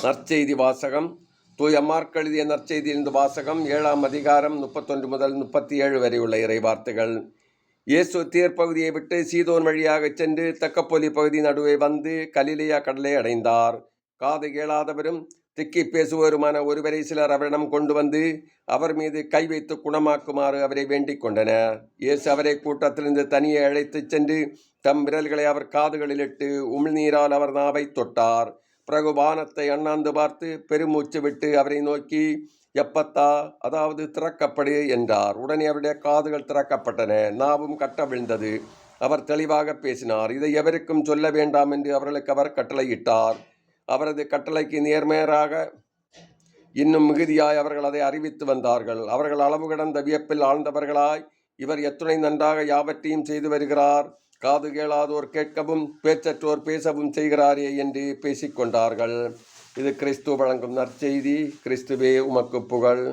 நற்செய்தி வாசகம். தூய மார்க் எழுதிய நற்செய்தியிலிருந்து வாசகம். 7ஆம் அதிகாரம் 31 முதல் 37 வரை உள்ள இறை வார்த்தைகள். இயேசு தீர்ப்பகுதியை விட்டு சீதோன் வழியாக சென்று தெக்கப்பொலி பகுதி நடுவே வந்து கலிலேயா கடலை அடைந்தார். காது கேளாதவரும் திக்கி பேசுவோருமான ஒருவரை சிலர் அவரிடம் கொண்டு வந்து அவர் மீது கை வைத்து குணமாக்குமாறு அவரை வேண்டிக் கொண்டனர். இயேசு அவரை கூட்டத்திலிருந்து தனியே அழைத்து சென்று தம் விரல்களை அவர் காதுகளில் இட்டு உமிழ்நீரால் அவர் நாவை தொட்டார். பிறகு வானத்தை அண்ணாந்து பார்த்து பெருமூச்சு விட்டு அவரை நோக்கி எப்பத்தா, அதாவது திறக்கப்படு என்றார். உடனே அவருடைய காதுகள் திறக்கப்பட்டன, நாவும் கட்டவிழ்ந்தது. அவர் தெளிவாக பேசினார். இதை எவருக்கும் சொல்ல வேண்டாம் என்று அவர்களுக்கு அவர் கட்டளையிட்டார். அவரது கட்டளைக்கு நேர்மையராக இன்னும் மிகுதியாய் அவர்கள் அதை அறிவித்து வந்தார்கள். அவர்கள் அளவு கடந்த வியப்பில் ஆழ்ந்தவர்களாய், இவர் எத்துணை நன்றாக யாவற்றையும் செய்து வருகிறார், காது கேளாதோர் கேட்கவும் பேச்சற்றோர் பேசவும் செய்கிறாரே என்று பேசிக்கொண்டார்கள். இது கிறிஸ்து வழங்கும் நற்செய்தி. கிறிஸ்துவே உமக்கு புகழ்.